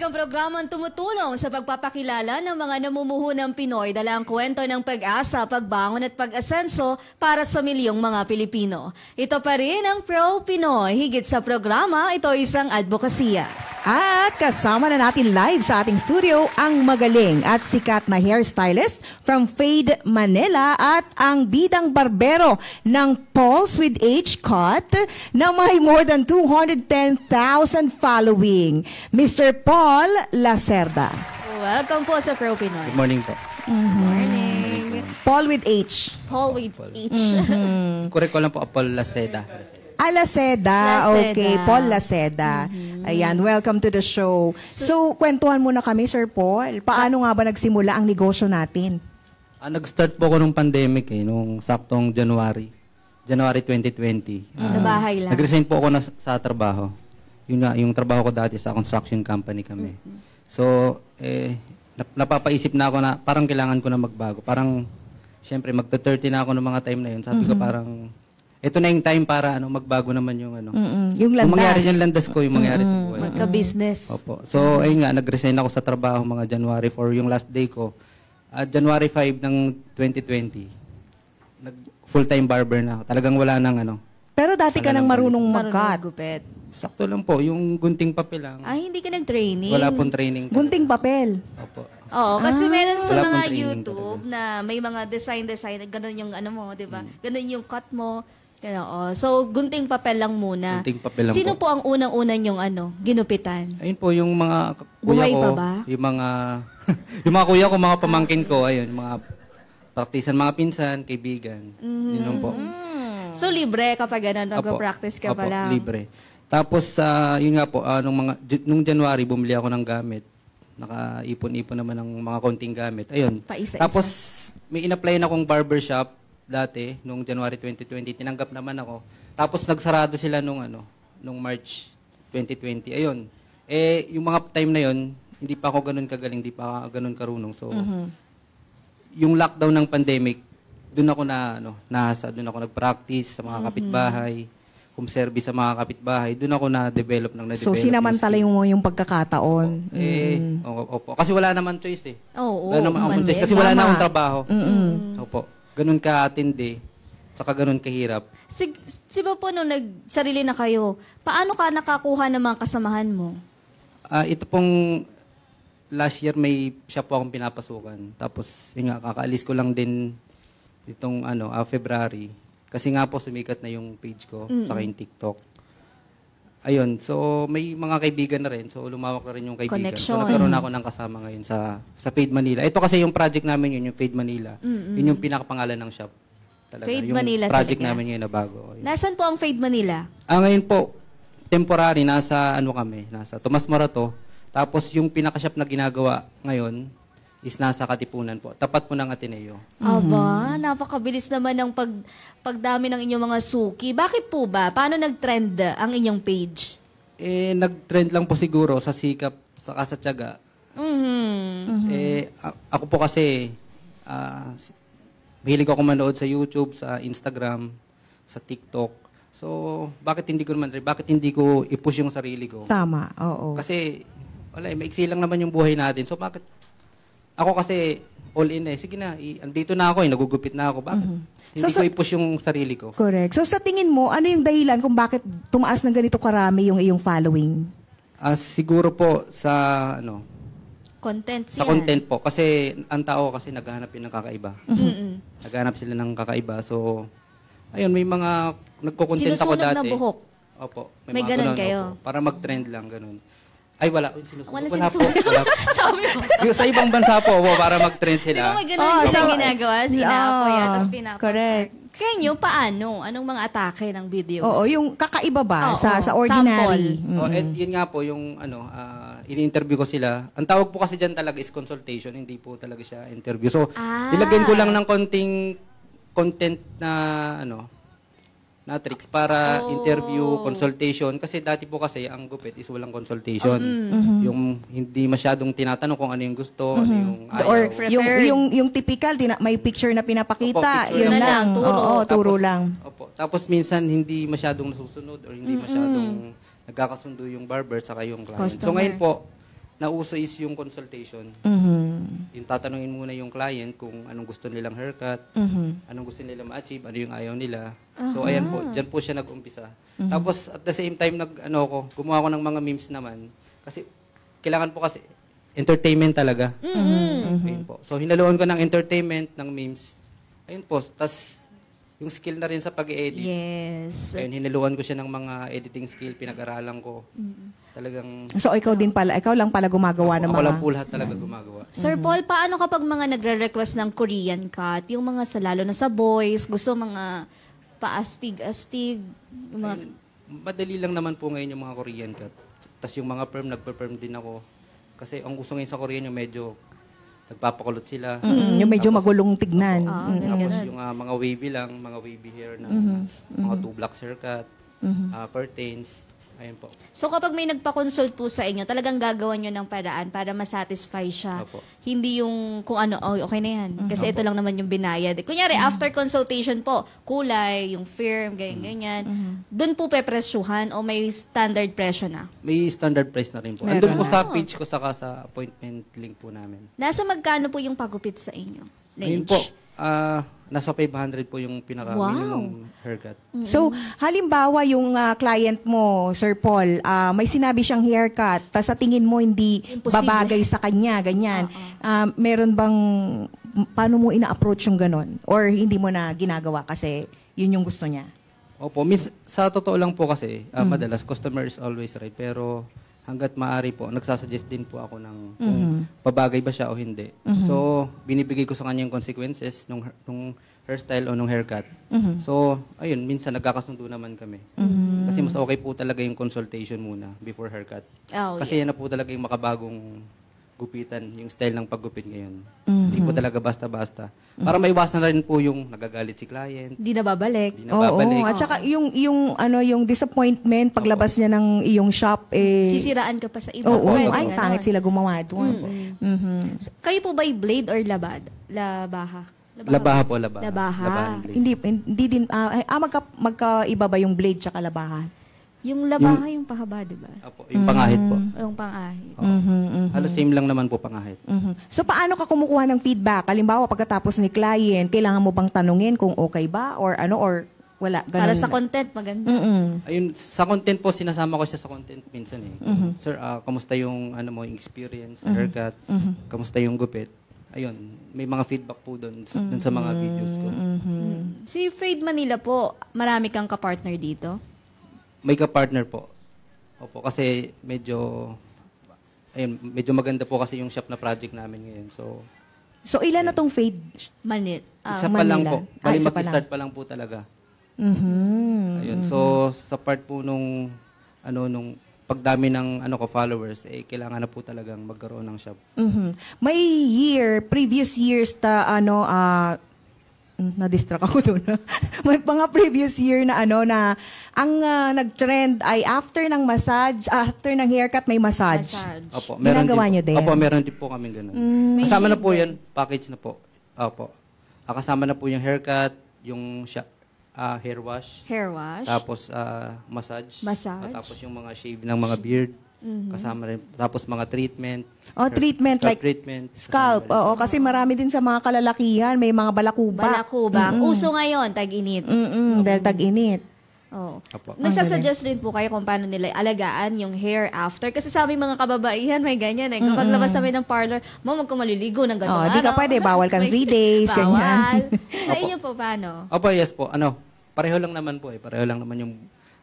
Ang programang tumutulong sa pagpapakilala ng mga namumuhunang Pinoy dala ang kwento ng pag-asa, pagbangon at pag-asenso para sa milyong mga Pilipino. Ito pa rin ang Pro Pinoy. Higit sa programa, ito isang advokasya. At kasama na natin live sa ating studio ang magaling at sikat na hairstylist from Fade Manila at ang bidang barbero ng Pulse with H Cut na may more than 210,000 following, Mr. Paul Lacerda. Welcome po sa Pro Pinoy. Good morning po. Good morning. Paul with H. Paul with H. Correct ko lang po, Paul Laceda. Laceda. Okay, Paul Laceda. Ayan, welcome to the show. So, kwentuhan muna kami, Sir Paul. Paano nga ba nagsimula ang negosyo natin? Nag-start po ako nung pandemic nung saktong January 2020. Sa bahay lang. Nag-resign po ako sa trabaho. Yun nga, yung trabaho ko dati sa construction company kami. So, napapaisip na ako na parang kailangan ko na magbago. Parang, syempre, magto-30 na ako ng mga time na yun. Sabi ko parang, ito na yung time para magbago naman yung yung landas. Kung mangyari yung landas ko, yung mangyari sa buhay. Magka-business. Opo. So, ayun nga, nag-resign ako sa trabaho mga January 4, yung last day ko. At January 5 ng 2020, full-time barber na ako. Talagang wala nang Pero dati ka nang marunong mag-cut. Gupit. Sakto lang po, yung gunting papel lang. Ay, hindi ka nag-training? Wala pong training. Gunting papel. Opo. Oo, kasi meron sa Wala mga pong training YouTube na may mga design, ganun yung mo, di ba? Ganun yung cut mo. So, gunting papel lang muna. Gunting papel lang Sino po ang unang-unang yung ginupitan? Ayun po, yung mga kuya Buhay ko. pa ba? Yung mga, yung mga kuya ko, mga pamangkin ko, ayun, mga praktisan, mga pinsan, kaibigan. Yun lang po. So, libre kapag mag-practice ka pa lang? Libre. Tapos, yun nga po, nung January, bumili ako ng gamit. Nakaipon-ipon naman ng mga konting gamit. Ayun. Paisa-isa. Tapos, may in-apply na akong barbershop dati, nung January 2020. Tinanggap naman ako. Tapos, nagsarado sila nung March 2020. Ayun. Yung mga time na yun, hindi pa ako ganun kagaling, hindi pa ako ganun karunong. So, yung lockdown ng pandemic, doon ako doon ako nag-practice sa mga kapitbahay, home service sa mga kapitbahay. Doon ako na-develop So, sinamantala mo yung pagkakataon. Opo. Kasi wala naman choice Oo, wala naman akong choice. Kasi wala na akong trabaho. Opo. Ganun ka-atindi, saka ganun kahirap. Si ba po nung nagsarili na kayo, paano ka nakakuha ng mga kasamahan mo? Ito pong last year may shop po akong pinapasukan. Tapos, yun nga, kakaalis ko lang din itong February. Kasi nga po sumikat na yung page ko, saka yung TikTok. Ayun, so may mga kaibigan na rin. So lumawak na rin yung kaibigan. Connection. So nagkaroon ako ng kasama ngayon sa Fade Manila. Ito kasi yung project namin yung Fade Manila. Yun yung pinakapangalan ng shop. Talaga. Fade yung Manila project talaga. namin ngayon na bago. Ayun. Nasaan po ang Fade Manila? Ngayon po, temporary, nasa nasa Tomas Morato. Tapos yung pinaka-shop na ginagawa ngayon is nasa Katipunan po. Tapat po ng Ateneo. Aba, napakabilis naman ng pagdami ng inyong mga suki. Bakit po ba? Paano nag-trend ang inyong page? Nag-trend lang po siguro sa sikap, saka sa tiyaga. Ako po kasi, mahilig ako manood sa YouTube, sa Instagram, sa TikTok. So, bakit hindi ko i-push yung sarili ko? Tama, oo. Kasi, maiksi lang naman yung buhay natin. So, bakit? Ako kasi, all in sige na, andito na ako nagugupit na ako. Bakit? Hindi ko i-push yung sarili ko. Correct. So, sa tingin mo, ano yung dahilan kung bakit tumaas ng ganito karami yung iyong following? Siguro po sa, Content sa content po. Kasi, ang tao kasi naghahanap yun ng kakaiba. Naghahanap sila ng kakaiba. So, ayun, may mga nagko-content ako dati. Sinusunog na buhok? Opo. May ganun kayo? Opo. Para mag-trend lang, ganun. Ay, wala. Wala po. Sabi mo. Yung sa ibang bansa po, para mag-trend Di sila. ba may ganun silang ginagawa? Sinapo yan, tapos pinapo. Correct. Kanyo, paano? Anong mga atake ng videos? Oo, yung kakaiba ba Oo, sa ordinary? Yun nga po, yung ini-interview ko sila. Ang tawag po kasi dyan talaga is consultation, hindi po talaga siya interview. So, ilagyan ko lang ng konting content na na tricks para interview, consultation. Kasi dati po kasi ang gupit is walang consultation. Yung hindi masyadong tinatanong kung ano yung gusto, ano yung ayaw. Or yung typical, may picture na pinapakita. Opo, picture yun na lang. lang, turo. Oo, turo lang. Opo. Tapos minsan hindi masyadong nasusunod or hindi masyadong nagkakasundo yung barber saka yung client. So Customer. ngayon po, nauso is yung consultation. Yung tatanungin muna yung client kung anong gusto nilang haircut, anong gusto nila ma-achieve, ano yung ayaw nila. So, ayan po, dyan po siya nag-umpisa. Tapos, at the same time, gumawa ko ng mga memes naman. Kasi, kailangan po kasi, entertainment talaga. Ayun po. So, hinaluan ko ng entertainment, ng memes. Ayun po. Tas yung skill na rin sa pag-edit. Yes. Ayun, hinaluan ko siya ng mga editing skill, pinag-aralan ko. Talagang, So, ikaw lang pala gumagawa ng ako mga... lang po lahat talaga gumagawa. Sir Paul, paano kapag mga nagre-request ng Korean cut, yung mga lalo na sa boys, gusto mga paastig-astig, yung mga... Madali lang naman po ngayon yung mga Korean cut. Tas yung mga perm, nagpe-perm din ako. Kasi ang gusto ngayon sa Korean yung medyo nagpapakulot sila. Yung medyo magulong tignan. Tapos yung mga wavy lang, mga wavy hair na mga 2 blocks haircut, curtains, ayun po. So kapag may nagpa-consult po sa inyo, talagang gagawa nyo ng paraan para masatisfy siya. Opo. Hindi yung kung ano, okay na yan. Kasi ito lang naman yung binayad. Kunyari, after consultation po, kulay, yung firm, ganyan. Doon po pepresyuhan o may standard presyo na? May standard price na rin po. Andun po sa page ko saka sa appointment link po namin. Nasa magkano po yung pagupit sa inyo? Ngayon po, nasa 500 po yung pinaka-minimum haircut. So, halimbawa yung client mo, Sir Paul, may sinabi siyang haircut, tas sa tingin mo hindi Imposible. babagay sa kanya, ganyan. Meron bang, paano mo ina-approach yung ganon? Or hindi mo na ginagawa kasi yun yung gusto niya? Opo, sa totoo lang po kasi, madalas, customer is always right. Pero hanggat maaari po, nagsasuggest din po ako ng kung babagay ba siya o hindi. So, binibigay ko sa kanya yung consequences nung hairstyle o nung haircut. So, ayun, minsan nagkakasundo naman kami. Kasi mas okay po talaga yung consultation muna before haircut. Kasi yan na po talaga yung makabagong gupitan, yung style ng paggupit ngayon. Hindi po talaga basta-basta. Para maiwasan na rin po yung nagagalit si client. Hindi na babalik. Hindi na babalik. Oo, at saka yung disappointment paglabas niya ng iyong shop Sisiraan ka pa sa iba. Oo, Pwede ay ganon. pangit sila gumawa doon. Kayo po ba'y blade or labaha? Labaha po, labaha. Labaha. Labahan blade. Hindi din magkaiba ba yung blade tsaka labahan? Yung labaha, yung pahaba, di ba? Opo, yung pangahit po. Yung pang-ahit. Halos same lang naman po pangahit. So, paano ka kumukuha ng feedback? Halimbawa, pagkatapos ni client, kailangan mo bang tanungin kung okay ba? Or wala? Ganun Para sa na. content, maganda. Ayun, sa content po, sinasama ko siya sa content minsan eh. Sir, kamusta yung, yung experience, haircut? Kamusta yung gupit? Ayun, may mga feedback po doon sa mga videos ko. Si Fade Manila po, marami kang kapartner dito? May ka-partner po. Opo, kasi medyo maganda po kasi yung shop na project namin ngayon. So, ilan na tong fade? Isa pa lang po. Manila. Bali, Isa pa mag-start pa lang po talaga. Ayun. So, sa part po nung pagdami ng followers, kailangan na po talagang magkaroon ng shop. May previous years na-distract ako doon. May mga previous year na ang nag-trend ay after ng massage, after ng haircut may massage. Opo, Ginagawa niyo din? Opo, meron din po kami ganun. Kasama na po yan, package na po. Opo. Kasama na po yung haircut, yung hair wash. Hair wash. Tapos massage. Massage. Tapos yung mga shave ng mga beard. Kasama rin. Tapos mga treatment. Treatment scalp like treatment. scalp. Oo, kasi marami din sa mga kalalakihan, may mga balakuba. Balakubak. Uso ngayon, tag-init. Dahil tag-init. Oh. Opo. Nagsasuggest rin po kayo kung paano nila alagaan yung hair after. Kasi sa aming mga kababaihan, may ganyan eh. Kapag labas namin ng parlor, wag kang maliligo ng gano'n. Di ka pwede, bawal kang 3 days, Bawal. ganyan. Sa inyo po, paano? Opo, yes po. Pareho lang naman po eh. Pareho lang naman yung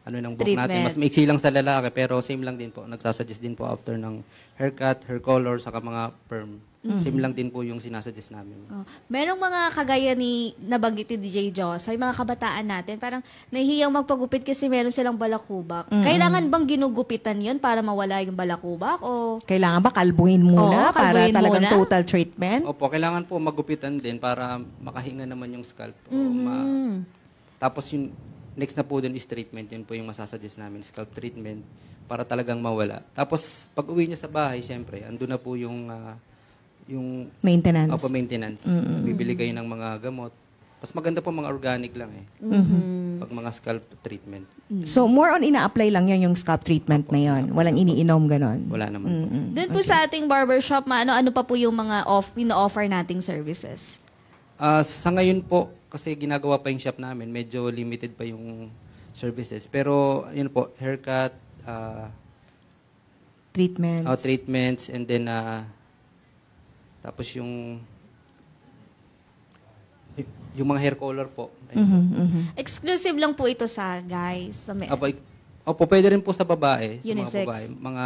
ng buhok natin. Treatment. Mas maiksi lang sa lalaki, pero same lang din po. Nagsasuggest din po after ng haircut, hair color, saka mga perm. Same lang din po yung sinasuggest namin. Merong mga kagaya ni nabanggit ni DJ Joss, ay mga kabataan natin, parang nahihiyang magpagupit kasi meron silang balakubak. Kailangan bang ginugupitan yun para mawala yung balakubak? O Kailangan ba kalbuhin muna Oo, para kalbuhin talagang muna. total treatment? Opo, kailangan po magupitan din para makahinga naman yung scalp. Tapos yung next na po dun is treatment. Yun po yung masasuggest namin, scalp treatment, para talagang mawala. Tapos, pag uwi niya sa bahay, siyempre, andun na po yung Maintenance. maintenance. Bibili kayo ng mga gamot. Mas maganda po mga organic lang eh. Pag mga scalp treatment. So, more on ina-apply lang yan yung scalp treatment na yon. Walang iniinom, ganon. Wala naman po. Doon po sa ating barbershop, ano pa po yung mga pina-offer nating services? Sa ngayon po, kasi ginagawa pa yung shop namin, medyo limited pa yung services. Pero, yun po, haircut, Treatments. treatments, and then, tapos yung mga hair color po. Exclusive lang po ito sa guys. Sa Opo, pwede rin po sa babae. Sa Unisex. mga babae. Mga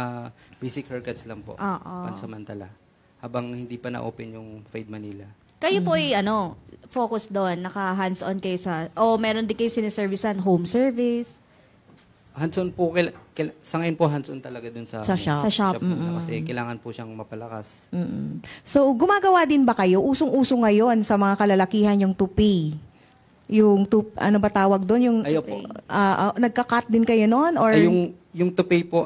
basic haircuts lang po. Oo. Pansamantala. Habang hindi pa na-open yung Fade Manila. Kayo po ay focus doon, naka-hands-on kayo o meron din kayo siniservicean, home service? Hands-on po, sa ngayon po hands-on talaga dun sa shop. Sa shop. muna kasi kailangan po siyang mapalakas. So, gumagawa din ba kayo? Usong-uso ngayon sa mga kalalakihan yung toupee. Yung, ano ba tawag doon? Yung, Ayo po. nagka-cut din kayo noon? Or? Yung toupee po,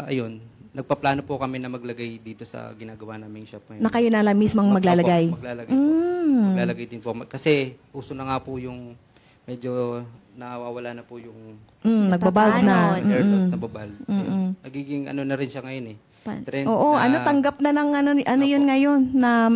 ayun, nagpaplano po kami na maglagay dito sa ginagawa naming shop ngayon. Na kayo na lang mismong maglalagay? Opo, maglalagay po. Maglalagay din po. Kasi uso na nga po yung medyo nawawala na po yung nagbabald na. hair loss, nababald. Nagiging na rin siya ngayon eh. Trend Oo, na, tanggap na ng yun ngayon na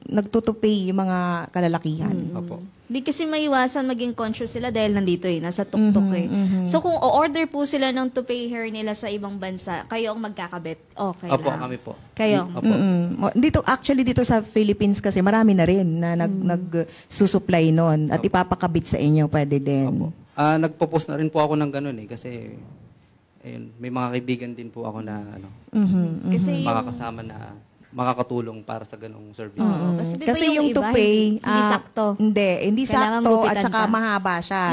nagtutupay yung mga kalalakihan. Opo. Hindi kasi maiwasan maging conscious sila dahil nandito nasa tuktok eh. So kung o-order po sila ng toupee hair nila sa ibang bansa, kayo ang magkakabit, okay Opo, lang. kami po. Kayo? Opo. Dito sa Philippines kasi marami na rin na nagsusupply nun at ipapakabit sa inyo, pwede din. Opo. Nagpo-post na rin po ako ng ganun eh kasi ayun, may mga kaibigan din po ako na Kasi yung, makakasama na makakatulong para sa ganung service. kasi, di ba Kasi yung iba, toupee, hindi sakto. Hindi Kailangan sakto gupitan at saka pa. mahaba siya.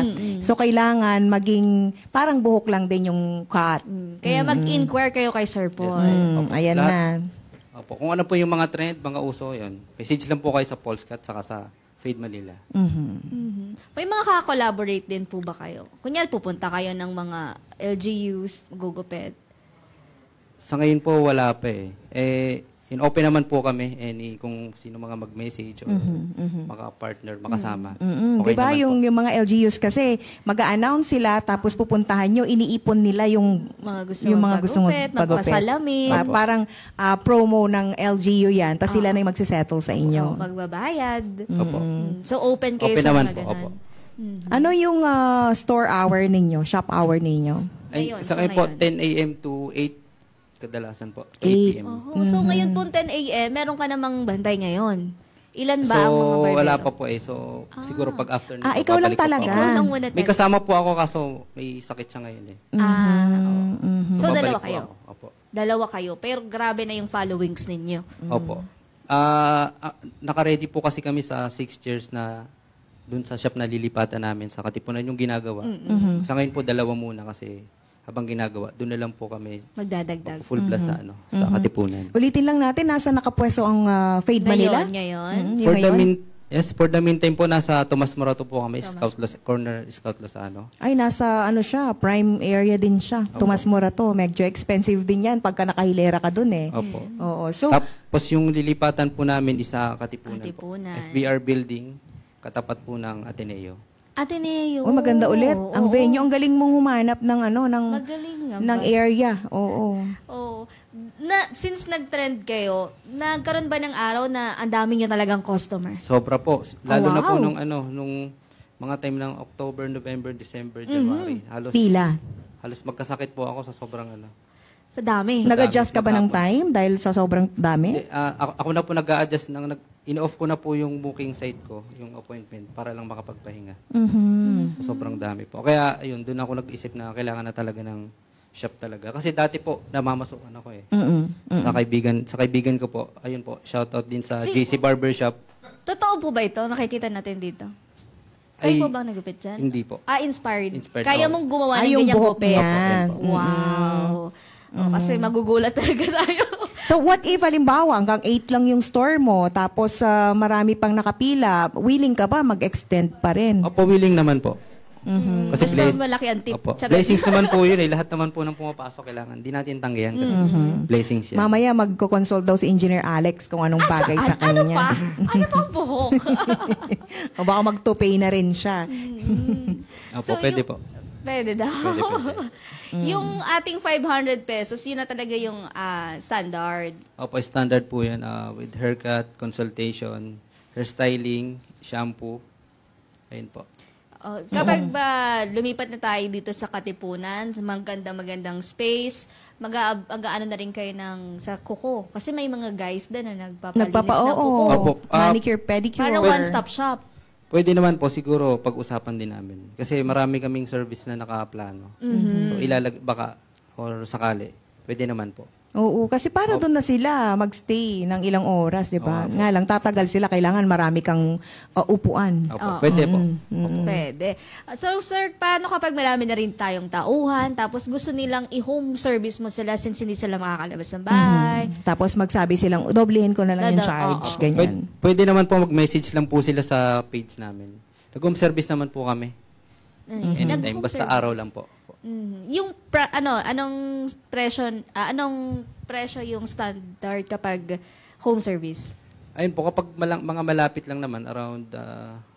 So kailangan maging parang buhok lang din yung cut. Kaya mag-inquire kayo kay Sir Paul. Ayan Lahat- na. Opo. Kung ano po yung mga trend, mga uso, yun. Message lang po kayo sa Polscat saka sa Fade Manila. May mga kaka-collaborate din po ba kayo? Kunyari, pupunta kayo ng mga LGUs, Gugupet. Sa ngayon po, wala pa eh. Open naman po kami kung sino mga mag-message or maka-partner, makasama. Okay Diba naman yung po. mga LGUs kasi mag-a-announce sila tapos pupuntahan nyo, iniipon nila yung Mga gusto yung mga gustong magpagupit, magpasalamin. Parang promo ng LGU yan, tapos sila na yung magsisettle sa inyo. Magbabayad. Opo. So, open kayo Open sa naman mga po, ganun. opo. Ano yung store hour ninyo, shop hour ninyo? Ngayon, Sa so ngayon po, ngayon. 10 a.m. to 8 kadalasan po. 8 8. p.m. So, ngayon po 10 a.m., meron ka namang bantay ngayon. Ilan ba So, ang mga barbero? wala pa po eh. So, siguro pag after nito, ikaw lang babalik po talaga. ako. Ikaw lang muna May talaga. kasama po ako kaso may sakit siya ngayon eh. So, babalik dalawa po kayo? ako. Opo. Dalawa kayo. Pero grabe na yung followings ninyo. Opo. Naka-ready po kasi kami sa 6 years na dun sa shop na lilipatan namin sa Katipunan yung ginagawa. Sa ngayon po, dalawa muna kasi habang ginagawa, doon na lang po kami Magdadagdag. full blast sa sa Katipunan. Ulitin lang natin, nasa nakapwesto ang Fade Manila? Ngayon. Yung ngayon? For the meantime po, nasa Tomas Morato po kami, corner Scout Lozano. Ay, nasa prime area din siya. Tomas Morato, medyo expensive din yan pagka nakahilera ka dun eh. Opo. Oo. So, Tapos yung lilipatan po namin isa Katipunan, Katipunan. po. FBR building, katapat po ng Ateneo. Ateneo. maganda ulit. Ang Oo. venue, ang galing mong humanap ng Magaling nga ng ba? area. Oo. Oo. Since nag-trend kayo, nagkaroon ba ng araw na ang dami nyo talagang customer? Sobra po. Lalo na po wow. nung mga time ng October, November, December, January. Pila. Halos magkasakit po ako sa sobrang Sa dami. Nag-adjust ka ba ng Maghapon. time dahil sa sobrang dami? Ako na po nag-a-adjust in-off ko na po yung booking site ko, yung appointment, para lang makapagpahinga. Sobrang dami po. Kaya, ayun, doon ako nag-isip na kailangan na talaga ng shop talaga. Kasi dati po, namamasukan ako eh. Sa kaibigan ko po, ayun po, shoutout din sa JC Barbershop. Totoo po ba ito? Nakikita natin dito. Ay, Kayo po bang nagupit dyan? Hindi po. Inspired. Inspired Kaya ako. mong gumawa ng yung ganyang buhok gupit. niya. Wow. Kasi magugulat talaga tayo. So what if, halimbawa, hanggang 8 lang yung store mo, tapos marami pang nakapila, willing ka ba mag-extend pa rin? Opo, willing naman po. Basta malaki ang tip. Opo. Charot. Blessings naman po yun eh. Lahat naman po ng pumapasok kailangan. Di natin tanggihan kasi blessings yan. Mamaya magko-consult daw si Engineer Alex kung anong bagay sa kanya. Ano pa? Ano pang buhok? O baka magtupay na rin siya. Opo, pwede po. Pwede daw. Pwede. Yung ating 500 pesos, yun na talaga yung standard. Opo, standard po yan. With haircut, consultation, hairstyling, shampoo. Ayun po. Kapag ba lumipat na tayo dito sa Katipunan, sa magandang space, mag-aano na rin kayo sa kuko. Kasi may mga guys din na nagpapalinis ng kuko. Opo. Manicure, pedicure. Parang one-stop shop. Pwede naman po siguro pag-usapan din namin. Kasi marami kaming service na nakaplano. So baka or sakali, pwede naman po. Oo, kasi para doon na sila magstay ng ilang oras, di ba? Nga lang, tatagal sila, kailangan marami kang upuan. Opo, pwede po. Pwede. So, sir, paano kapag marami na rin tayong tauhan, tapos gusto nilang i-home service mo sila since hindi sila makakalabas ng bahay? Tapos magsabi silang, doblehin ko na lang yung charge, ganyan. Pwede naman po mag-message lang po sila sa page namin. Nag-home service naman po kami. Anytime, basta araw lang po. Yung anong presyo yung standard kapag home service? Ayun po, kapag mga malapit lang naman, around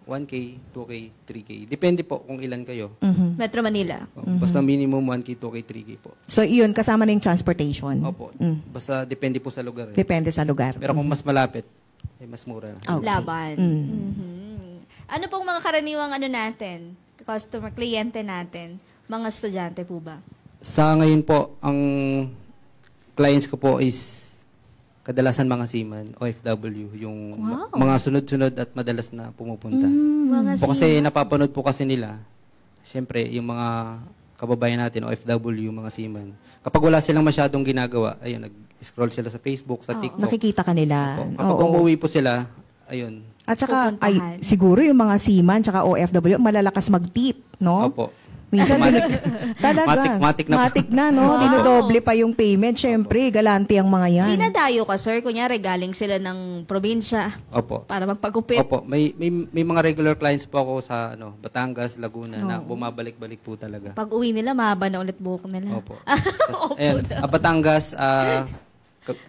1K, 2K, 3K. Depende po kung ilan kayo. Metro Manila. Basta minimum 1K, 2K, 3K po. So, iyon, kasama na yung transportation? Opo. Basta depende po sa lugar. Depende sa lugar. Pero kung mas malapit, mas mura. Okay. Laban. Ano pong mga karaniwang natin? Customer, kliyente natin? Mga estudyante po ba? Sa ngayon po, ang clients ko po is kadalasan mga seaman, OFW, yung mga sunod-sunod at madalas na pumupunta. Po kasi napapanood po kasi nila, siyempre, yung mga kababayan natin, OFW, mga seaman. Kapag wala silang masyadong ginagawa, ayun, nag-scroll sila sa Facebook, sa TikTok. Nakikita ka nila. Kapag umuwi po sila, ayun. At saka, siguro yung mga seaman, tsaka OFW, malalakas mag-tip, no? Opo. Minsan, talaga. Matik na, no? Dinodoble pa yung payment. Siyempre, galante ang mga yan. Dinadayo ka, sir. Kunyari, galing sila ng probinsya. Opo. Para magpagupit. Opo. May mga regular clients po ako sa Batangas, Laguna, na bumabalik-balik po talaga. Pag uwi nila, mahaba na ulit buhok nila. Opo. Ayun, Batangas,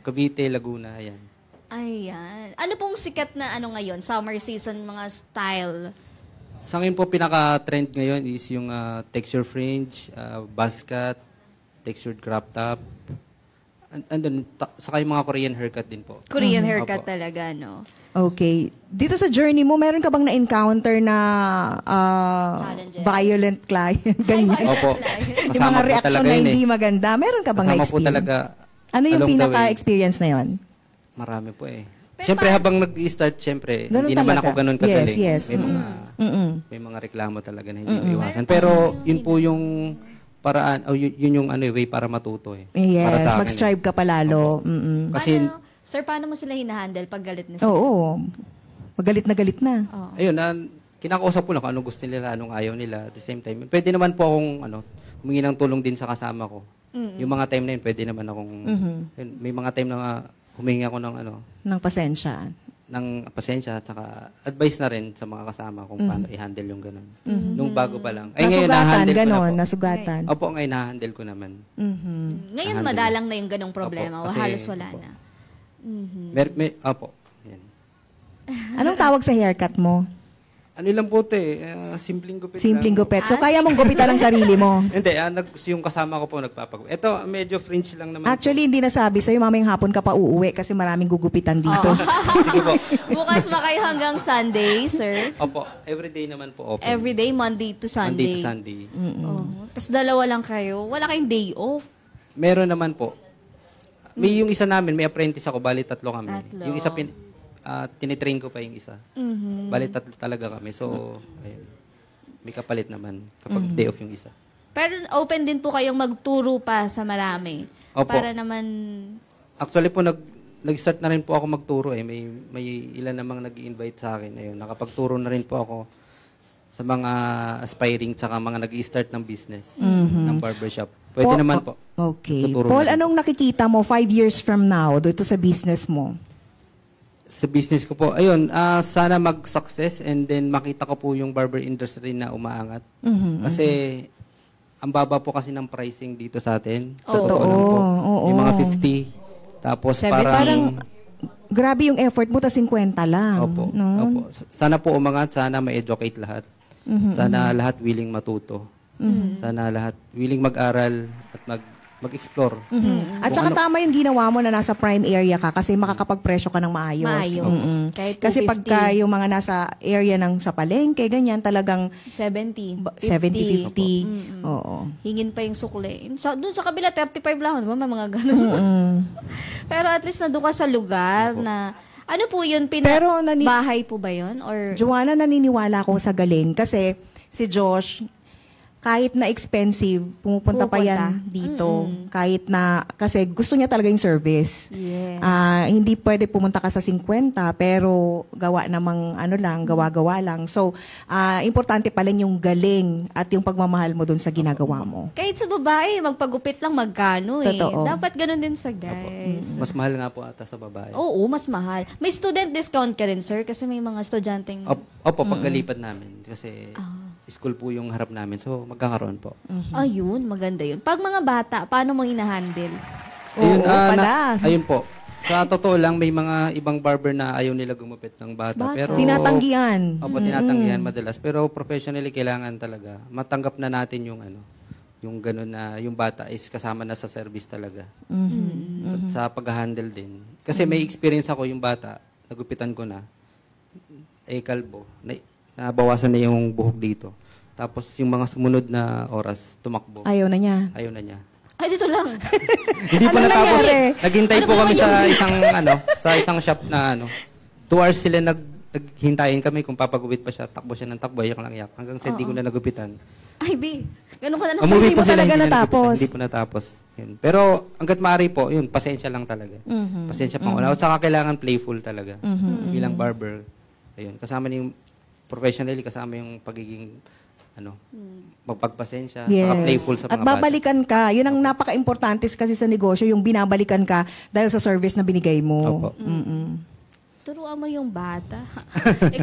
Cavite, Laguna, ayan. Ayan. Ano pong sikat na ngayon? Summer season, mga style? Sa ngayon po, pinaka-trend ngayon is yung texture fringe, buzz cut, textured crop top. Andun, saka yung mga Korean haircut din po. Korean haircut talaga, no? Okay. Dito sa journey mo, meron ka bang na-encounter na violent client? Ganyan. Opo. Yung mga reaction na hindi maganda. Meron ka bang Kasama na-experience? po talaga. Ano yung pinaka-experience na yon? Marami po eh. Siyempre, habang nag-start, siyempre, hindi naman ako ganun kagaling. Yes. May mga reklamo talaga na hindi iwasan. Pero, yun po yung paraan, yun yung way para matuto eh. Yes, para sa akin, mag-strive ka palalo. Kasi, sir, paano mo sila hinahandle pag galit na sila? Oo. Magalit na galit na. ayun, kinakausap ko lang kung anong gusto nila, anong ayaw nila. At the same time, pwede naman po akong, humingi ng tulong din sa kasama ko. Yung mga time na yun, pwede naman akong, may mga time na humingi ako ng ng pasensya. Ng pasensya at saka advice na rin sa mga kasama kung paano i-handle yung ganun. Nung bago pa lang. Ay, ngayon na-handle ko na po. Nasugatan. Opo, ngayon na-handle ko naman. Ngayon madalang na yung ganong problema. Opo, Halos wala na. Opo. Yan. Anong tawag sa haircut mo? Ano lang po simpleng gupit Simpleng lang. gupit. So, kaya mong gupitan ang sarili mo? Hindi, yung kasama ko po nagpapagupit. Ito, medyo fringe lang naman. Actually, hindi nasabi sa'yo, mamayang hapon ka pa uuwi kasi maraming gugupitan dito. Sige po. Bukas ba kayo hanggang Sunday, sir? Opo, everyday naman po open. Everyday, Monday to Sunday? Monday to Sunday. Tapos dalawa lang kayo. Wala kayong day off? Meron naman po. May yung isa namin, may apprentice ako, bali 3 kami. Tatlo. Yung isa, tinitrain ko pa yung isa. Bali 3 talaga kami. So, ayun. May kapalit naman kapag day off yung isa. Pero open din po kayong magturo pa sa marami. Opo. Para naman... Actually po, nag-start na rin po ako magturo eh. May ilan namang nag-i-invite sa akin. Ayun, nakapagturo na rin po ako sa mga aspiring tsaka mga nag-i-start ng business ng barbershop. Pwede naman po. Okay. Paul, anong nakikita mo 5 years from now dito sa business mo? Sa business ko po, ayun, sana mag-success and then makita ko po yung barber industry na umaangat. Kasi ang baba po kasi ng pricing dito sa atin. Sa totoo lang po. Yung mga 50. Tapos 70. Parang grabe yung effort mo, ta 50 lang. Opo. No? Opo. Sana po umangat, sana ma-educate lahat. Sana lahat willing matuto. Sana lahat willing mag-aral at mag-explore. At saka tama yung ginawa mo na nasa prime area ka kasi makakapagpresyo ka ng maayos. Maayos. Kahit Kasi 250. pagka yung mga nasa area ng sa palengke, ganyan talagang 70. 70-50. Oo. Hingin pa yung sukle. Doon sa kabila, 35 lang. Diba? May mga ganun. Pero at least nandun ka sa lugar na... Ano po yun? Pero bahay po ba yun? Or... Joanna, naniniwala ako sa galing kasi si Josh, kahit na expensive, pumupunta pa yan dito. Kahit na, kasi gusto niya talaga yung service. Yes. Hindi pwede pumunta ka sa 50, pero gawa namang gawa-gawa lang. So, importante pa lang yung galing at yung pagmamahal mo dun sa ginagawa mo. Kahit sa babae, magpagupit lang magkano eh. Totoo. Dapat ganun din sa guys. Mas mahal nga po ata sa babae. Oo, mas mahal. May student discount ka rin, sir? Kasi may mga estudyanteng... Opo, pagkalipat namin. Kasi school po yung harap namin. So, magkakaroon po. Ayun, maganda yun. Pag mga bata, paano mo hinahandle? Ayun, pala. ayun po. Sa totoo lang, may mga ibang barber na ayaw nila gumupit ng bata. Pero, Tinatanggihan. Opo, tinatanggihan madalas. Pero professionally, kailangan talaga. Matanggap na natin yung gano'n na yung bata is kasama na sa service talaga. Sa pag-handle din. Kasi may experience ako yung bata, nagupitan ko na, kalbo, nabawasan na yung buhok dito. Tapos yung mga sumunod na oras, tumakbo. Ayaw na niya. Ayaw na niya. Ay, dito lang. Hindi pa natapos. Naghintay po kami sa isang shop na 2 hours sila naghintayin kami kung papagupit pa siya. Takbo siya ng takbo, iyak lang iyak. Hanggang sa hindi ko na nagupitan. Ay, B. Ganun ka na Umuwi po sila, talaga natapos. Hindi po natapos. Yun. Pero hanggat maaari po, yun, pasensya lang talaga. Pasensya pang una. At saka kailangan playful talaga. Bilang barber. Ayun, kasama yung professionally, kasama yung pagiging magpagpasensya, saka playful sa mga At babalikan ka. Yun ang napaka-importante kasi sa negosyo, yung binabalikan ka dahil sa service na binigay mo. Opo. Turuan mo yung bata.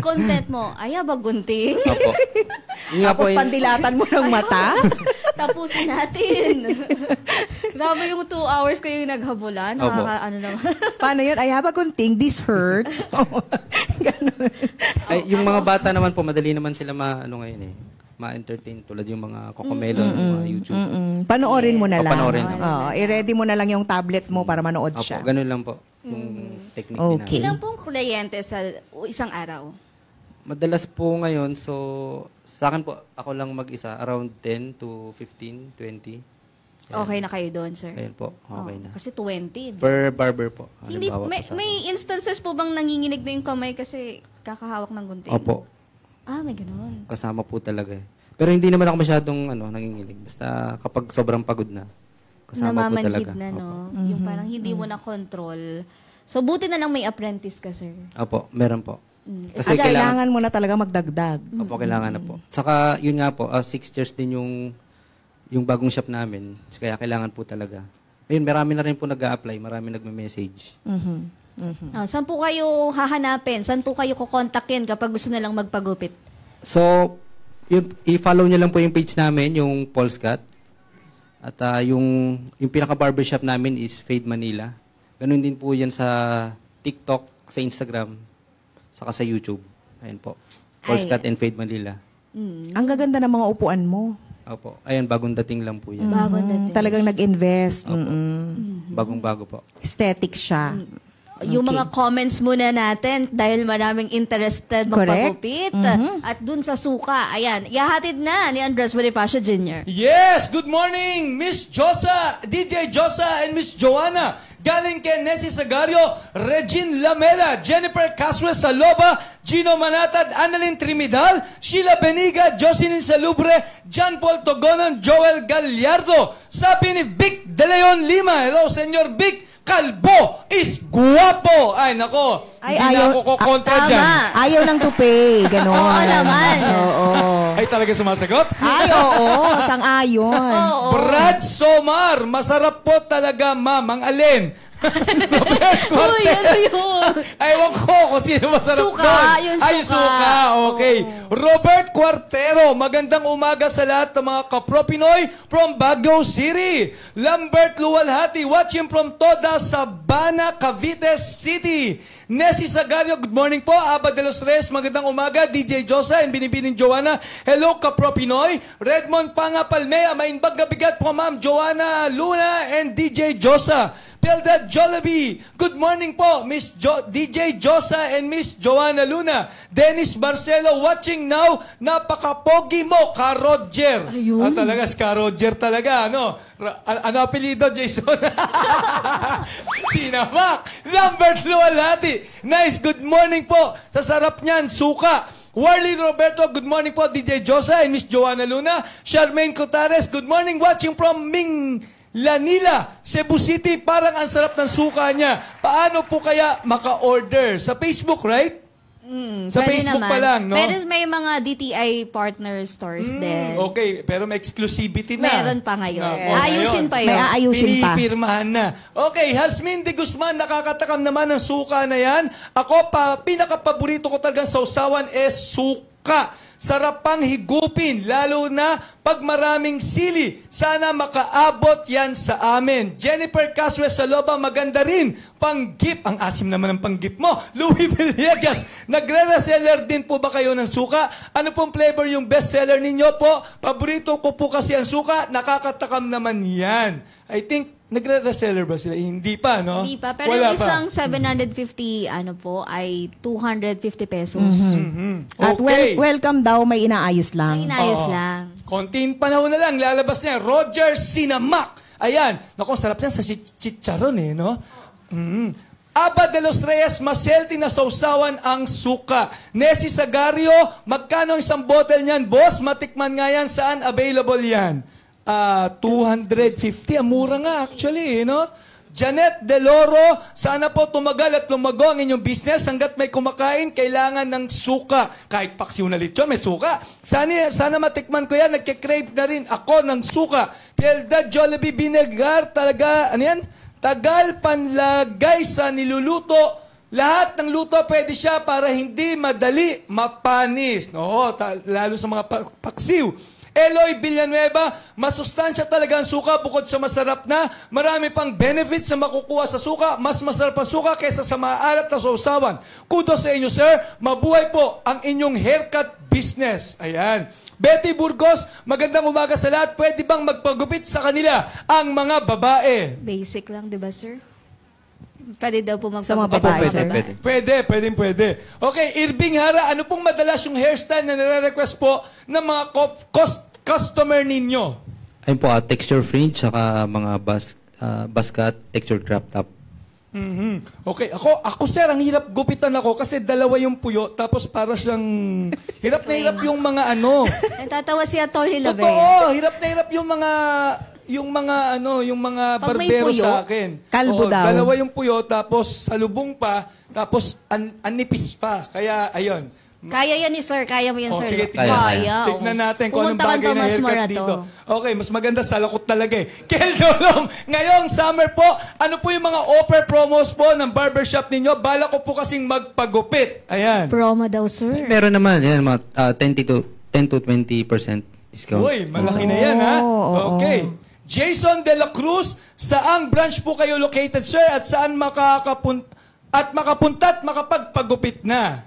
Content mo, bagunting. Opo. Tapos pandilatan mo ng mata. Tapusin natin. Grabe yung 2 hours kayo yung naghabulan. Naman. Paano yun? I have a gunting. This hurts. Ganun. Yung mga bata naman po, madali naman sila ma-entertain tulad yung mga Cocomelon, yung mga YouTube. Panoorin mo na lang. Panoorin. I-ready mo na lang yung tablet mo para manood siya. Opo, ganun lang po. Yung technique din namin. Ilang pong kliyente sa isang araw? Madalas po ngayon, so sa akin po, ako lang mag-isa, around 10 to 15, 20. Okay na kayo doon, sir? Ayun po, okay na. Kasi 20. Per barber po. Hindi, halimbawa po sa may instances po bang nanginginig na yung kamay kasi kakahawak ng gunting? Opo. May ganun. Kasama po talaga eh. Pero hindi naman ako masyadong nanginginig. Basta kapag sobrang pagod na, kasama po talaga. Namamanhid na, no? Yung parang hindi mo na control. So, buti na lang may apprentice ka, sir. Opo, meron po. Kasi kailangan mo na talaga magdagdag. Opo, kailangan na po. Saka, yun nga po, 6 years din yung bagong shop namin. Kaya kailangan po talaga. Ayun, marami na rin po nag-a-apply, marami nagme-message. Saan po kayo hahanapin? Saan po kayo kukontakin kapag gusto na lang magpagupit? So, i-follow nyo lang po yung page namin, yung Paul's Cut. At yung pinaka-barbershop namin is Fade Manila. Ganun din po yan sa TikTok, sa Instagram, saka sa YouTube. Ayun po. Paul's Cut and Fade Manila. Ang gaganda ng mga upuan mo. Opo. Ayun, bagong dating lang po yan. Bagong dating. Talagang nag-invest. Bagong-bago po. Aesthetic siya. Yung mga comments muna natin dahil maraming interested magpagupit. At dun sa suka, ayan, ihahatid na ni Andres Bonifacio Jr. Yes! Good morning, Miss Josa, DJ Josa and Miss Joanna. Galing kay Nessie Sagario, Regine Lamela, Jennifer Casue Saloba, Gino Manatad, Annalyn Trimidal, Sheila Beniga, Jocelyn Salubre, John Paul Togonan, Joel Gallardo. Sabi ni Vic De Leon Lima, hello, Senyor Vic, kalbo is guwapo. Ay, nako. Hindi na ako kukontra dyan. Ayaw ng tupi. Ganon. Oo naman. Oo. Ay, talaga sumasagot? Ay, oo. Sang-ayon. Brad Somar, masarap po talaga, ma'am. Ang alin? Robert Cuartero. Uy, ano yun? Ewan ko kung sino masarap Suka, doon. yung Ay, suka. suka. Okay. Robert Cuartero, magandang umaga sa lahat ng mga kapro-Pinoy from Baguio City. Lambert Luwalhati, watching from Toda, Sabana, Cavite City. Nessie Sagario, good morning po. Aba de los Reyes, magandang umaga. DJ Josa and Binibining Joanna. Hello, kapro-Pinoy. Redmond Panga Palmea, mainbag na bigat po Ma'am Joanna Luna and DJ Josa. Pilda Jollibee, good morning po, DJ Josa and Miss Joanna Luna. Dennis Barcelo watching now, napakapogi mo, Ka Roger. Ayun. Talaga, Ka Roger talaga, ano? Ano apelido, Jason? Sinamak, Lambert Luwalhati. Nice, good morning po. Sa sarap niyan, suka. Warley Roberto, good morning po, DJ Josa and Miss Joanna Luna. Charmaine Cotares, good morning, watching from Lanila, Cebu City. Parang ang sarap ng suka niya. Paano po kaya maka-order? Sa Facebook, right? Sa Pwede Facebook naman. pa lang, no? Pero may mga DTI partner stores din. Okay, pero may exclusivity na. Meron pa ngayon. Nako, Ayusin pa yun. May aayusin pa. Pinipirmahan na. Okay, Hasmin de Guzman, nakakatakam naman ng suka na yan. Ako pinaka-paborito ko talagang sausawan is suka. Sarap pang higupin, lalo na pag maraming sili. Sana makaabot yan sa amin. Jennifer Casue Saloba, maganda rin. Panggip, ang asim naman ng panggip mo. Louis Villegas, nagre-reseller din po ba kayo ng suka? Ano pong flavor yung bestseller ninyo po? Paborito ko po kasi ang suka, nakakatakam naman yan. I think, nagre-reseller ba sila? Hindi pa, no? Hindi pa. Pero Wala yung isang 750 ay 250 pesos. At Okay. welcome daw, may inaayos lang. Inayos Oo. lang. Konting panahon na lang, lalabas niya. Roger Sinamak. Ayan. Naku, sarap yan sa chicharon eh, no? Aba de los Reyes, maselti na sausawan ang suka. Nessie Sagario, magkano ang isang bottle niyan? Boss, matikman nga yan. Saan available yan? 250. Ang mura nga actually, no? Janet Deloro, sana po tumagal at lumago ang inyong business hanggat may kumakain, kailangan ng suka. Kahit paksiw na lechon, may suka. Sana matikman ko yan, nagkikrave na rin ako ng suka. Pielda Jollibee Vinegar, talaga, ano yan? Tagal panlagay sa niluluto. Lahat ng luto pwede siya para hindi madali mapanis. Oo, lalo sa mga paksiw. Eloy Villanueva, masustansya talaga ang suka bukod sa masarap na. Marami pang benefits na makukuha sa suka. Mas masarap ang suka kaysa sa maalat na sausawan. Kudos sa inyo, sir. Mabuhay po ang inyong haircut business. Ayan. Betty Burgos, magandang umaga sa lahat. Pwede bang magpagupit sa kanila ang mga babae? Basic lang, di ba, sir? Pwede daw po Sa mga magpagupit babae, ng sir. babae. Pwede. Okay, Irving Hara, ano pong madalas yung hairstyle na nire-request po ng mga customer ninyo? Ayun po, texture fringe, saka mga buzz cut, texture crop top. Okay, ako sir, ang hirap gupitan ako kasi dalawa yung puyo, tapos para siyang hirap na hirap yung mga ano. Natatawa si Atty. Labe. Totoo, hirap na hirap yung mga Pag may barbero puyo, sa akin. kalbo daw. Dalawa yung puyo, tapos salubong pa, tapos anipis pa. Kaya, ayun. Kaya yan ni sir. Kaya mo yan, sir. Sige, Kaya. tignan natin kung anong Pumunta ka bagay na Tomas haircut Morato. dito. Okay, mas maganda sa lakot talaga eh. Kel Dolong, ngayong summer po, ano po yung mga offer promos po ng barbershop ninyo? Bala ko po kasing magpagupit. Ayan. Promo daw, sir. Meron naman, yan, mga 10 to 20% discount. Uy, malaki na yan, ha? Okay. Jason De La Cruz, saang branch po kayo located, sir? At saan makapunta at makapagpagupit na?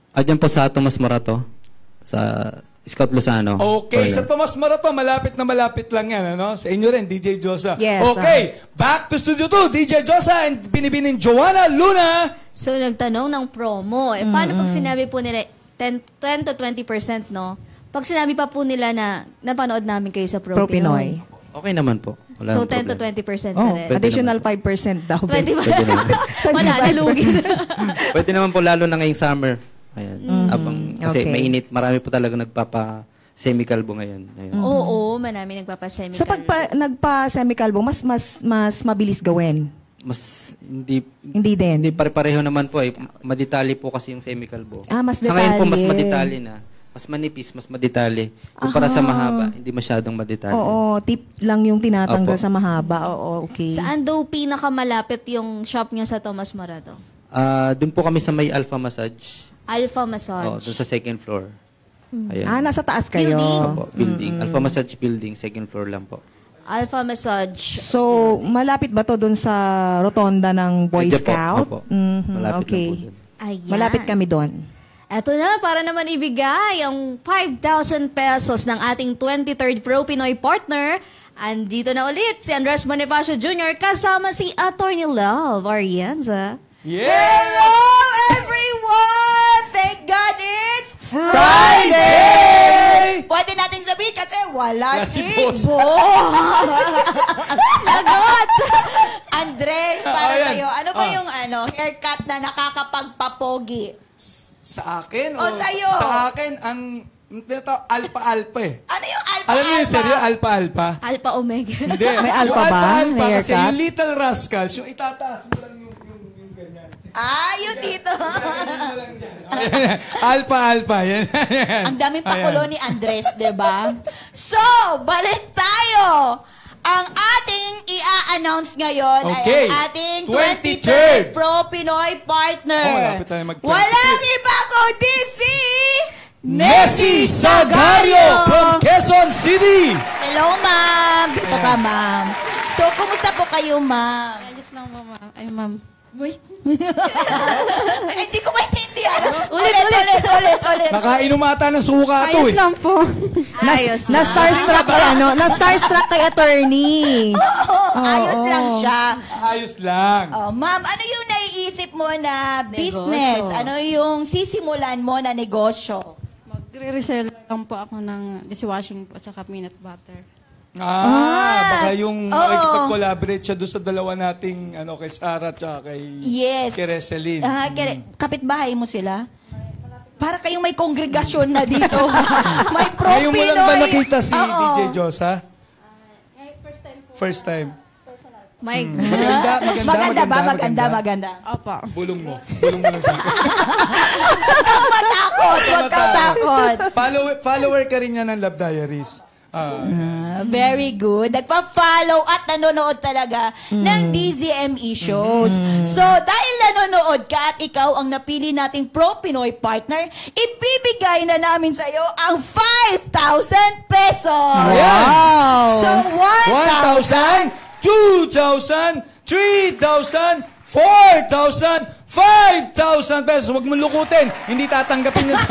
At yan po sa Tomas Morato, sa Scout Lozano. Okay, sa Tomas Morato, malapit na malapit lang yan, ano? Sa inyo rin, DJ Josa. Yes, Okay, back to Studio 2, DJ Josa and Binibining Joanna Luna. So, nagtanong ng promo. Paano pag sinabi po nila 10 to 20%, no? Pag sinabi pa po nila na napanood namin kayo sa Pro Pinoy. Okay naman po. Wala So, namang 10 to problema. 20% pa rin. Pwede Additional naman 5% daw. Pwede ba? Pwede naman. Wala, nalugi. Pwede naman po lalo na ngayong summer. Ayan. Kasi okay. mainit, marami po talaga nagpapa-semi-calvo ngayon. Ayan. Oo, marami nagpapasemical. So pag nagpa-semi-calvo, mas mabilis gawin? Mas hindi Hindi din? pare-pareho naman po eh. Madetali po kasi yung semi-calvo. Mas Sa ngayon po mas detalye. madetali na. Mas manipis, mas madetali. Kumpara sa mahaba, hindi masyadong madetali. Oo, tip lang yung tinatanggal Opo. sa mahaba. Oo, okay. Saan daw pinakamalapit yung shop nyo sa Tomas Morato? Doon po kami sa may Alpha Massage. Alpha Massage. Doon sa second floor. Ayan. Nasa taas kayo. Building? Opo, building. Alpha Massage building, second floor lang po. Alpha Massage. So, malapit ba to doon sa rotonda ng Boy Medyo po, Scout? opo. Mhm, Malapit okay. lang po doon. Ayan. Malapit kami doon. Eto na, para naman ibigay ang 5,000 pesos ng ating 23rd Pro Pinoy partner. Andito na ulit si Andres Bonifacio Jr. kasama si Attorney Love Arienza. Hello, everyone! Thank God it's Friday! Pwede natin sabihin kasi wala si si boss. Lagot! Andres, para Ayan. sa'yo, ano ba yung haircut na nakakapagpapogi? Sa akin? O, sa'yo. Sa akin, ang alpa-alpa eh. Ano yung alpha? Alam niyo yung seryo, alpa-alpa? Alpha Omega. Hindi. May Yung alpha ba? alpa-alpa May kasi haircut? yung Little Rascals, yung itataas mo lang yung ganyan. Yun dito. Alpa-alpa. Yan. Ang daming pakulo ni Andres, diba? So, balik tayo! Ang ating i-announce ngayon Okay. ay ang ating 23rd 23rd Pro Pinoy partner. Oh, malapit tayo mag-23. Walang iba kundi si Nessie Sagario from Quezon City. Hello, ma'am. Dito ka, ma'am. So, kumusta po kayo, ma'am? Ayos lang po, ma'am. Ay, ma'am. Uy. Ay, hindi ko maintindihan. Ulit. Nakainom ata ng suka to Ayos eh. lang po. Ayos na. Na-starstruck kay na-starstruck kay attorney. Ayos lang siya. Ayos lang. Ma'am, ano yung naiisip mo na business? Ano yung sisimulan mo na negosyo? Magre-resell lang po ako ng dishwashing po at saka peanut butter. Baka yung makikipag-collaborate siya doon sa dalawa nating kay Sarah at kay Yes. kay Reselin. Kapitbahay mo sila? Para kayong may kongregasyon na dito. May pro Ngayon mo lang ba Pinoy. nakita si Oo. DJ Josa? First time. My God. Maganda. Maganda. Opo. Bulong mo lang sa akin. Matakot. Huwag kang takot. Follower ka rin niya ng Love Diaries. Very good. Nagpa-follow at nanonood talaga ng DZME shows. So, dahil nanonood ka at ikaw ang napili nating Pro Pinoy partner, ibibigay na namin sa iyo ang 5,000 pesos. Wow! So, 1,000, 2,000, 3,000, 4,000, 5,000 pesos. Huwag mo lukutin. Hindi tatanggapin niya sa...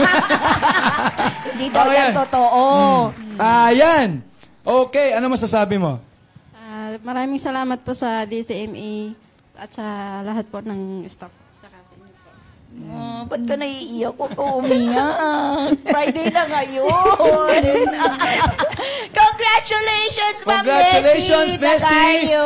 Hindi daw yan totoo. Ayan. Okay, ano masasabi mo? Maraming salamat po sa DCMA at sa lahat po ng staff. Tsaka sa inyo po. Ba't ka naiiyak? Huwag ka umiyak. Friday na ngayon. Congratulations, Ma'am Congratulations, Nessie. Sagario.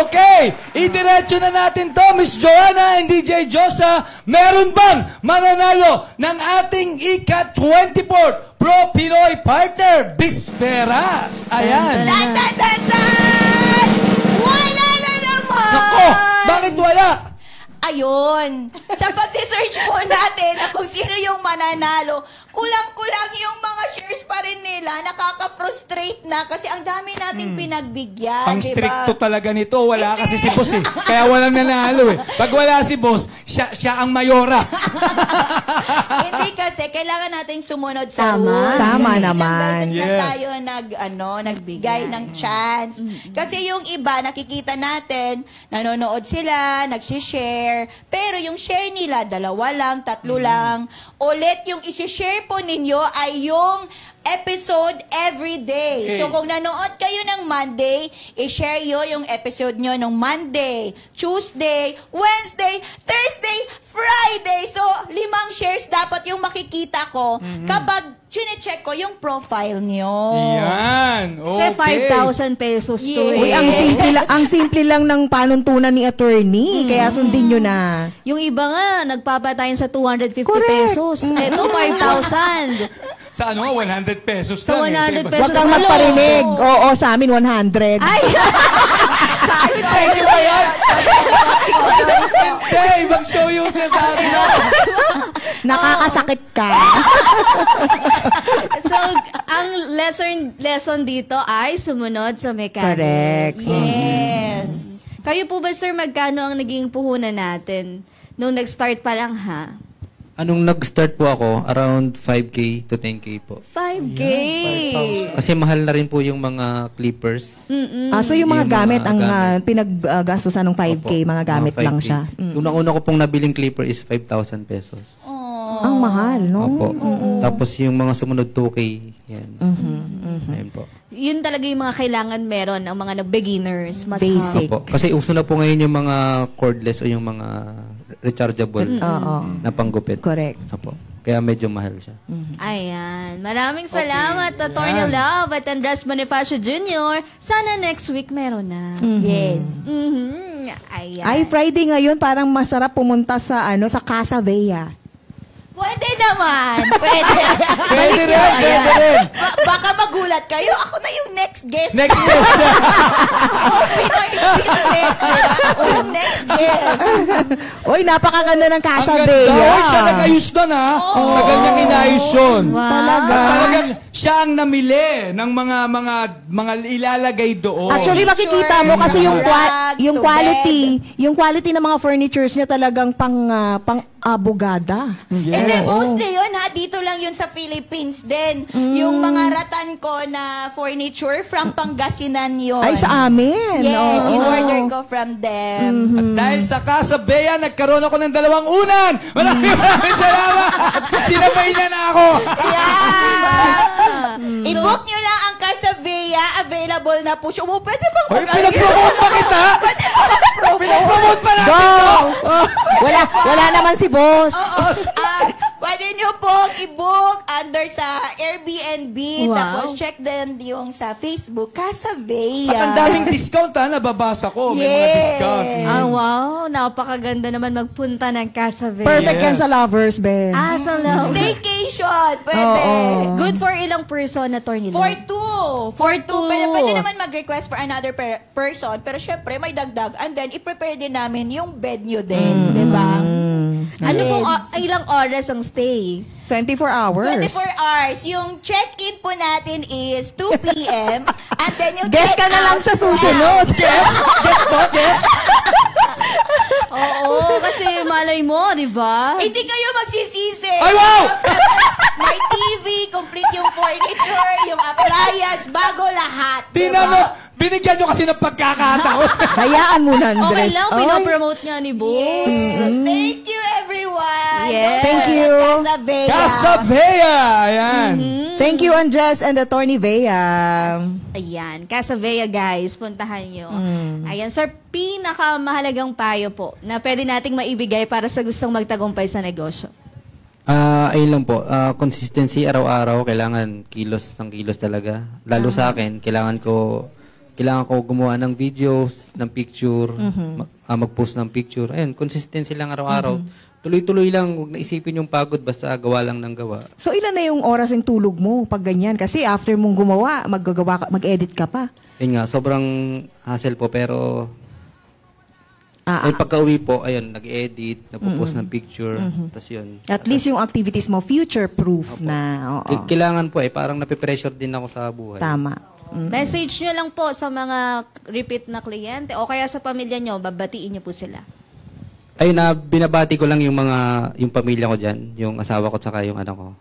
Okay, idiretso na natin to, Miss Joanna and DJ Josa. Meron bang mananalo ng ating ika-24 Pro Pinoy partner, Bisperas? Ayan. Dan, dan, dan, dan! Wala na naman! Nako, bakit wala? Ayun. Sa pagsisearch po natin na kung sino yung mananalo, kulang-kulang yung mga shares pa rin nila. Nakaka-frustrate na kasi ang dami nating pinagbigyan. Ang diba? stricto talaga nito. Wala kasi si boss eh. Kaya walang nanalo eh. Pag wala si boss, siya ang mayora. Hindi kasi, kailangan nating sumunod sa Tama. rules. Tama Kasi naman. ilang beses na Yes. tayo nagbigay ng chance. Kasi yung iba, nakikita natin, nanonood sila, nagsishare, pero yung share nila, 2 lang, 3 lang. Ulit, yung isi-share po ninyo ay yung episode every day. Okay. So, kung nanood kayo ng Monday, i-share nyo yung episode nyo ng Monday, Tuesday, Wednesday, Thursday, Friday. So, 5 shares dapat yung makikita ko kapag chine-check ko yung profile nyo. Yan. Kasi Okay. 5,000 pesos to Yeah. Uy, eh. ang simple lang ng panuntunan ni attorney. Kaya sundin nyo na. Yung iba nga, nagpapatayin sa 250 Correct. pesos. Ito, 5,000. Sa 100 pesos Sa lang. 100 iba- pesos. Huwag kang na magparinig. Oo, sa amin 100. Ay! Thank you ba yan? Hindi, ibang show yung sinasabi na. Nakakasakit ka. So, ang lesson dito ay sumunod sa mechanics. Correct. Yes. Kayo po ba, sir, magkano ang naging puhunan natin nung nag-start pa lang, ha? Anong nag-start po ako, around 5K to 10K po. 5K! Kasi mahal na rin po yung mga clippers. So yung mga Yung mga gamit ang gamit. pinaggastusan ng 5K, Opo, mga gamit 5K. lang siya. Unang-una ko pong nabiling clipper is 5,000 pesos. Ang mahal, no? Opo. Tapos yung mga sumunod 2K, yan. Ayun po. Yun talaga yung mga kailangan meron ang mga beginners. Mas Basic. Opo. Kasi uso na po ngayon yung mga cordless o yung mga rechargeable na panggupit. Correct. Opo. Kaya medyo mahal siya. Ayan. Maraming salamat, Atty. Love at Andres Bonifacio Jr. Sana next week meron na. Yes. Ayan. Ay, Friday ngayon, parang masarap pumunta sa sa Casa Vea. Pwede naman. Pwede. Pwede rin. Baka magulat kayo. Ako na yung next guest. Next step siya. Oh, Pinoy business. Ako yung next guest. Uy, napakaganda ng Casa Ang ganda. Vea. Oy, siya nag-ayos doon, ha? Tagal niyang inayos yun. Talaga. Talagang siya ang namili ng mga ilalagay doon. Actually, makikita mo kasi yung Rugs, yung to yung quality ng mga furnitures niya talagang pang abogada. Hindi, mostly yun ha. Dito lang yun sa Philippines din. Yung mga ratan ko na furniture from Pangasinan yun. Ay, sa amin. Yes, Oo. in-order ko from them. At dahil sa Casa Bea, nagkaroon ako ng 2 unan. Maraming salamat. Sinabay niya na ako. Yeah! I-book nyo lang ang Casa Vea. Available na po siya. Oh, pwede bang Hoy, pinag-promote pa kita. Pinag-promote pa natin Go! to. Oh, wala naman si boss. Pwede nyo pong i-book under sa Airbnb. Wow. Tapos check din yung sa Facebook, Casa Vea. At ang daming discount, ha? Nababasa ko. May mga Yes. discount. Wow. Napakaganda naman magpunta ng Casa Vea. Perfect yan Yes. sa lovers, Ben. Sa love. Staycation. Pwede. Oo. Good for ilang person, Atty. For Love? two. For two. Pwede naman mag-request for another person. Pero syempre, may dagdag. And then, i-prepare din namin yung bed nyo din. Diba? Ano pong ilang oras ang stay? 24 hours. 24 hours. Yung check-in po natin is 2 p.m. And then yung Guess ka na lang sa susunod. Oo, kasi malay mo, di ba? Hindi kayo magsisisi. Ay, wow! May TV, complete yung furniture, yung appliance, bago lahat. Tingnan mo, binigyan nyo kasi ng pagkakataon. Hayaan mo na, Andres. Okay lang, Ay. pinopromote niya ni Boss. Yes. Thank you, everyone. Yes. Thank you. Casa Vea. Casa Bea! Ayan. Thank you, Andres and Atty. Vea. Ayan, Casa Vea, guys, puntahan nyo. Ayan, sir, pinakamahalagang payo po na pwede nating maibigay para sa gustong magtagumpay sa negosyo. Ayun lang po, consistency araw-araw, kailangan kilos ng kilos talaga. Lalo sa akin, kailangan ko gumawa ng videos, ng picture, mag-post ng picture. Ayun, consistency lang araw-araw. Tuloy-tuloy lang, huwag naisipin yung pagod, basta gawa lang ng gawa. So, ilan na yung oras ng tulog mo pag ganyan? Kasi after mong gumawa, mag-edit ka pa. Ayun nga, sobrang hassle po, pero ay pagka-uwi po, ayun, nag-edit, nagpo-post ng picture, tas yun. At least yung activities mo, future-proof na. Oo. Kailangan po parang napipressure din ako sa buhay. Tama. Message nyo lang po sa mga repeat na kliyente o kaya sa pamilya nyo, babatiin nyo po sila. Ayun na, binabati ko lang yung pamilya ko dyan, yung asawa ko, tsaka yung anak ko,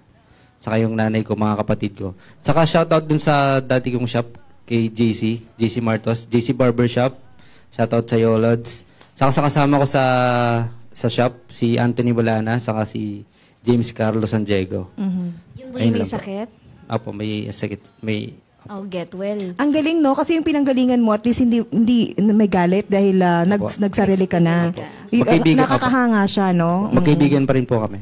tsaka yung nanay ko, mga kapatid ko. Tsaka shoutout dun sa dati kong shop, kay JC Martos, JC Barbershop, shoutout sa Yolods. Saka sa kasama ko sa shop, si Anthony Bolana, saka si James Carlos San Diego. Yun po yung may sakit? Apo, may sakit, may... Oh, get well. Ang galing, no? Kasi yung pinanggalingan mo, at least hindi may galit dahil nagsarili ka na. Magkaibigan ka pa. Nakakahanga siya, no? Magkaibigan pa rin po kami.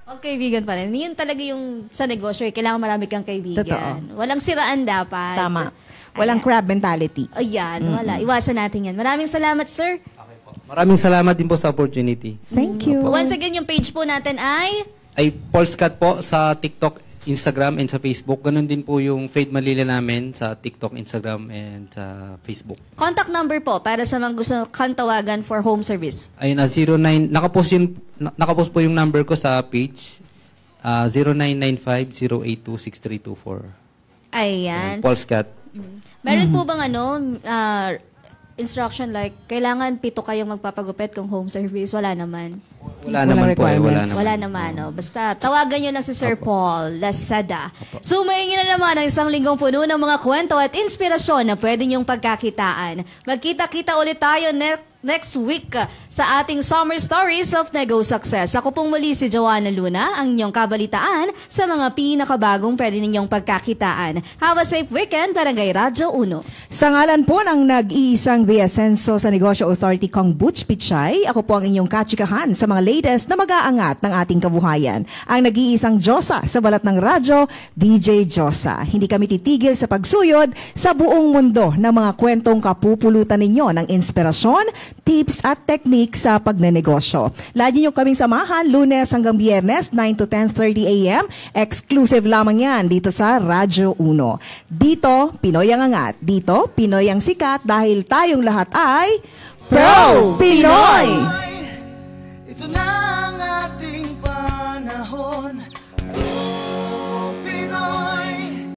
Magkaibigan pa rin. Yun talaga yung sa negosyo, kailangan marami kang kaibigan. Totoo. Walang siraan dapat. Tama. Walang crab mentality. Ayan, wala. Iwasan natin yan. Maraming salamat, sir. Maraming salamat din po sa opportunity. Thank you. Once again, yung page po natin ay... Ay Paul's Cat po sa TikTok Instagram and sa Facebook. Ganon din po yung Fade Manila namin sa TikTok, Instagram, and sa Facebook. Contact number po para sa mga gusto kang tawagan for home service. Ayun, 09, nakapost po yung number ko sa page, 0995-082-6324. Ayan. Paul's Cat. Meron po bang instruction like, kailangan 7 kayong magpapagupit kung home service? Wala naman. Wala naman po. Wala naman. Basta, tawagan nyo na si Sir Paul Lasada. Sumayin nyo na naman ang isang linggong puno ng mga kwento at inspirasyon na pwede nyong pagkakitaan. Magkita-kita ulit tayo next week sa ating Summer Stories of Nego Success. Ako pong muli si Joanna Luna, ang inyong kabalitaan sa mga pinakabagong pwede ninyong pagkakitaan. Have a safe weekend, Barangay Radyo 1. Sa ngalan po ng nag-iisang The Ascenso sa Negosyo Authority Kong Butch Pichay, ako po ang inyong katsikahan sa mga latest na mag-aangat ng ating kabuhayan. Ang nag-iisang Diyosa sa balat ng radyo, DJ Diyosa. Hindi kami titigil sa pagsuyod sa buong mundo ng mga kwentong kapupulutan ninyo ng inspirasyon, tips at technique sa pagnenegosyo. Lagi nyo kaming samahan Lunes hanggang Biyernes 9 to 10:30 a.m. Exclusive lamang yan dito sa Radyo 1. Dito, Pinoy ang angat. Dito, Pinoy ang sikat dahil tayong lahat ay Pro Pinoy!